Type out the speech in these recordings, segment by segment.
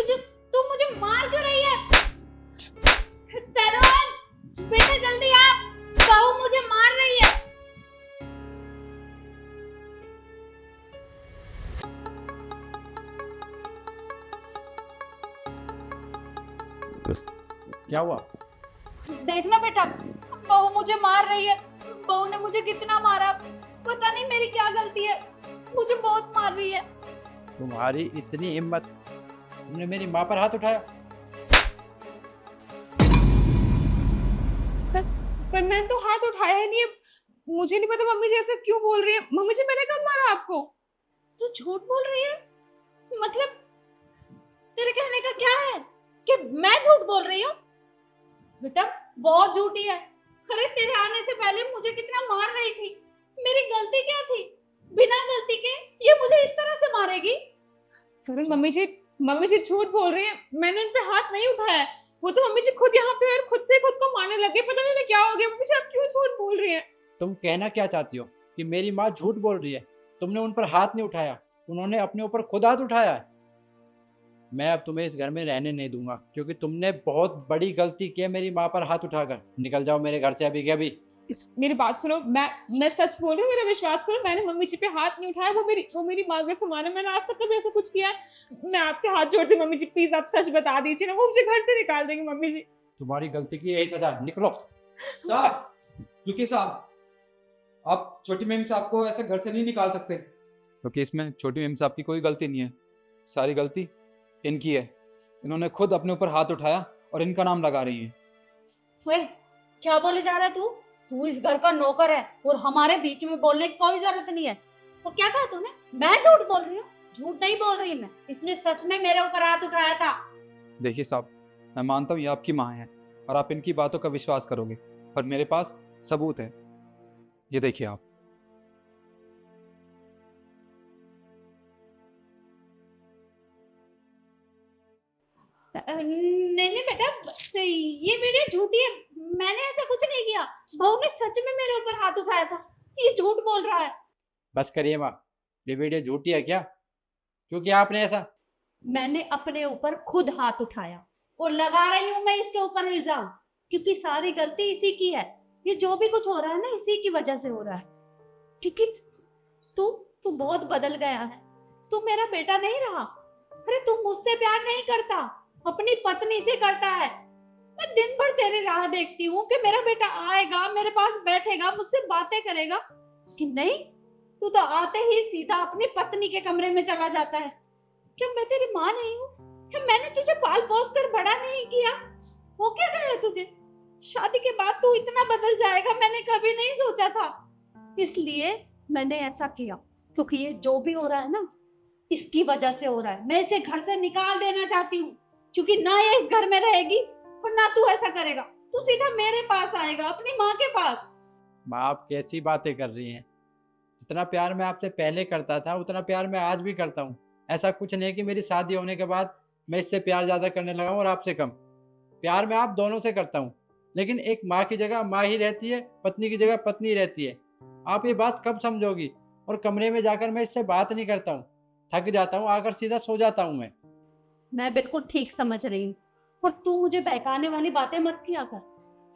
तुझे तू मुझे मार क्यों रही है? तरुण बेटा जल्दी आ, बहू मुझे मार रही है। क्या हुआ? देखना बेटा, बहू मुझे मार रही है। बहू ने मुझे कितना मारा, पता नहीं मेरी क्या गलती है, मुझे बहुत मार रही है। तुम्हारी इतनी हिम्मत, तुमने मेरी माँ पर हाथ उठाया? पर मैंने तो हाथ उठाया ही नहीं है। मुझे नहीं पता मम्मी जी ऐसे क्यों बोल रही है। मम्मी जी मैंने कब मारा आपको? तू झूठ बोल रही है? मतलब तेरे कहने का क्या है कि मैं झूठ बोल रही हूँ? बेटा बहुत झूठी है। अरे तेरे आने से पहले मुझे कितना मार रही थी। मेरी गलती क्या थी? बिना गलती के ये मुझे इस तरह से मारेगी? अरे मम्मी जी झूठ बोल रही है। मैंने उन पे हाथ नहीं उठाया है। वो तो मम्मी जी खुद यहाँ पे और खुद से खुद को मारने लगे। पता नहीं क्या हो गया। मम्मी जी आप क्यों झूठ बोल रही है? तुम कहना क्या चाहती हो कि मेरी माँ झूठ बोल रही है? तुमने उन पर हाथ नहीं उठाया, उन्होंने अपने ऊपर खुद हाथ उठाया है। मैं अब तुम्हें इस घर में रहने नहीं दूंगा, क्योंकि तुमने बहुत बड़ी गलती की है मेरी माँ पर हाथ उठाकर। निकल जाओ मेरे घर से अभी के अभी। मेरी बात सुनो, मैं सच बोल रही हूँ, मेरा विश्वास करो। मैंने मम्मी जी पे हाथ नहीं उठाया। वो मेरी माँ का सामान है। मैंने आज तक कभी ऐसा कुछ किया है? मैं आपके हाथ जोड़ती हूँ मम्मी जी, प्लीज आप सच बता दीजिए ना। वो मुझे घर से निकाल देंगे मम्मी जी। तुम्हारी गलती की यही सजा, निकलो। साहब, रुकिए साहब, आप छोटी मेम साहब को ऐसे घर से नहीं निकाल सकते, क्योंकि इसमें छोटी मेम साहब की कोई गलती नहीं है। सारी गलती इनकी है। इन्होंने खुद अपने ऊपर हाथ उठाया और इनका नाम लगा रही है। वे क्या बोले जा रहा है तू? तू इस घर का नौकर है और हमारे बीच में बोलने की कोई जरूरत नहीं है। और क्या कहा तूने? मैं झूठ बोल रही हूँ? झूठ नहीं बोल रही मैं, इसने सच में मेरे ऊपर हाथ उठाया था। देखिए साहब, मैं मानता हूँ ये आपकी माँ है और आप इनकी बातों का विश्वास करोगे, पर मेरे पास सबूत है। ये देखिए आप। नहीं नहीं बेटा, ये वीडियो झूठी है। मैंने ऐसा कुछ नहीं किया। बहू ने सच में मेरे ऊपर हाथ उठाया था। ये झूठ बोल रहा है। बस करिए माँ, ये वीडियो झूठी है क्या? क्यों किया आपने ऐसा? मैंने अपने ऊपर खुद हाथ उठाया और लगा रही हूँ मैं इसके ऊपर इल्जाम, क्योंकि सारी गलती इसी की है। ये जो भी कुछ हो रहा है ना, इसी की वजह से हो रहा है। क्योंकि तू तू बहुत बदल गया है। तू मेरा बेटा नहीं रहा। अरे तू मुझसे प्यार नहीं करता, अपनी पत्नी से करता है। मैं दिन भर तेरी राह देखती हूँ कि मेरा बेटा आएगा, मेरे पास बैठेगा, मुझसे बातें करेगा, कि नहीं, तू तो आते ही सीधा अपनी पत्नी के कमरे में चला जाता है। क्या मैं तेरी माँ नहीं हूँ? क्या मैंने तुझे पाल पोस कर बड़ा नहीं किया? हो क्या गया है तुझे? शादी के बाद तू इतना बदल जाएगा मैंने कभी नहीं सोचा था। इसलिए मैंने ऐसा किया, क्योंकि ये जो भी हो रहा है ना, इसकी वजह से हो रहा है। मैं इसे घर से निकाल देना चाहती हूँ, क्योंकि ना ये इस घर में रहेगी और ना तू ऐसा करेगा। तू सीधा मेरे पास आएगा, अपनी माँ के पास। माँ आप कैसी बातें कर रही हैं? जितना प्यार मैं आपसे पहले करता था उतना प्यार मैं आज भी करता हूँ। ऐसा कुछ नहीं है कि मेरी शादी होने के बाद मैं इससे प्यार ज़्यादा करने लगा हूँ और आपसे कम। प्यार मैं आप दोनों से करता हूँ, लेकिन एक माँ की जगह माँ ही रहती है, पत्नी की जगह पत्नी रहती है। आप ये बात कब समझोगी? और कमरे में जाकर मैं इससे बात नहीं करता हूँ, थक जाता हूँ, आकर सीधा सो जाता हूँ मैं बिल्कुल ठीक समझ रही हूँ, और तू मुझे बहकाने वाली बातें मत किया कर,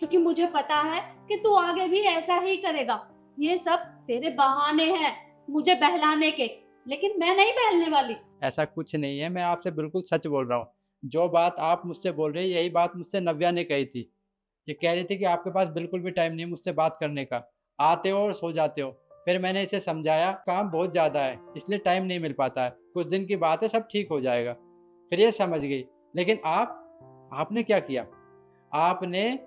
क्योंकि मुझे पता है कि तू आगे भी ऐसा ही करेगा। ये सब तेरे बहाने हैं मुझे बहलाने के, लेकिन मैं नहीं बहलने वाली। ऐसा कुछ नहीं है, मैं आपसे बिल्कुल सच बोल रहा हूँ। जो बात आप मुझसे बोल रहे हैं यही बात मुझसे नव्या ने कही थी। ये कह रही थी कि आपके पास बिल्कुल भी टाइम नहीं है मुझसे बात करने का, आते हो और सो जाते हो। फिर मैंने इसे समझाया काम बहुत ज़्यादा है इसलिए टाइम नहीं मिल पाता है, कुछ दिन की बात है, सब ठीक हो जाएगा। फिर ये समझ गई। लेकिन आपने क्या किया? आपने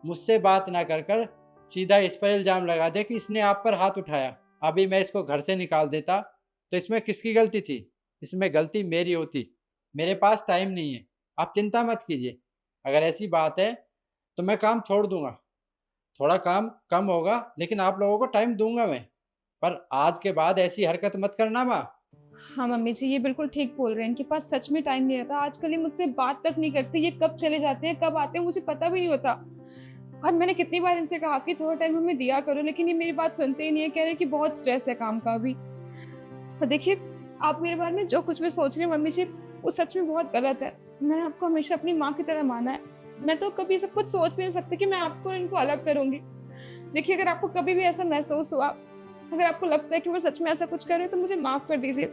मुझसे बात ना कर सीधा इस पर इल्ज़ाम लगा दिया कि इसने आप पर हाथ उठाया। अभी मैं इसको घर से निकाल देता तो इसमें किसकी गलती थी? इसमें गलती मेरी होती। मेरे पास टाइम नहीं है, आप चिंता मत कीजिए। अगर ऐसी बात है तो मैं काम छोड़ दूंगा, थोड़ा काम कम होगा, लेकिन आप लोगों को टाइम दूंगा मैं। पर आज के बाद ऐसी हरकत मत करना माँ। हाँ मम्मी जी, ये बिल्कुल ठीक बोल रहे हैं। इनके पास सच में टाइम नहीं रहता। आजकल ये मुझसे बात तक नहीं करते। ये कब चले जाते हैं, कब आते हैं, मुझे पता भी नहीं होता। और मैंने कितनी बार इनसे कहा कि थोड़ा टाइम हमें दिया करो, लेकिन ये मेरी बात सुनते ही नहीं है। कह रहे हैं कि बहुत स्ट्रेस है काम का अभी। और देखिए, आप मेरे बारे में जो कुछ भी सोच रहे हैं मम्मी जी, वो सच में बहुत गलत है। मैंने आपको हमेशा अपनी माँ की तरह माना है। मैं तो कभी सब कुछ सोच भी नहीं सकती कि मैं आपको और इनको अलग करूँगी। देखिए, अगर आपको कभी भी ऐसा महसूस हुआ, अगर आपको लगता है कि मैं सच में ऐसा कुछ कर रही हूँ, तो मुझे माफ़ कर दीजिए।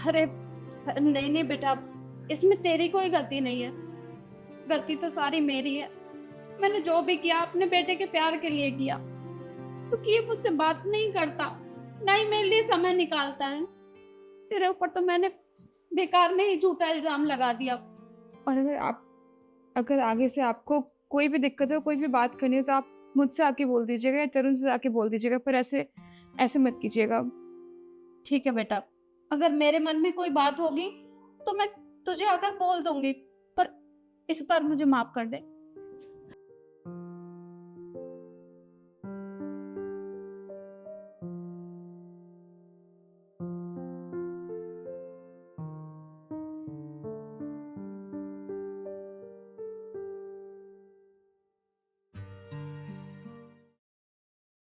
अरे नहीं नहीं बेटा, इसमें तेरी कोई गलती नहीं है, गलती तो सारी मेरी है। मैंने जो भी किया अपने बेटे के प्यार के लिए किया, क्योंकि ये मुझसे बात नहीं करता, ना ही मेरे लिए समय निकालता है। तेरे ऊपर तो मैंने बेकार में ही झूठा इल्जाम लगा दिया। और अगर आगे से आपको कोई भी दिक्कत हो, कोई भी बात करनी हो, तो आप मुझसे आके बोल दीजिएगा या तरुण से आके बोल दीजिएगा, पर ऐसे मत कीजिएगा। ठीक है बेटा, अगर मेरे मन में कोई बात होगी तो मैं तुझे आकर बोल दूंगी, पर इस बार मुझे माफ कर दे।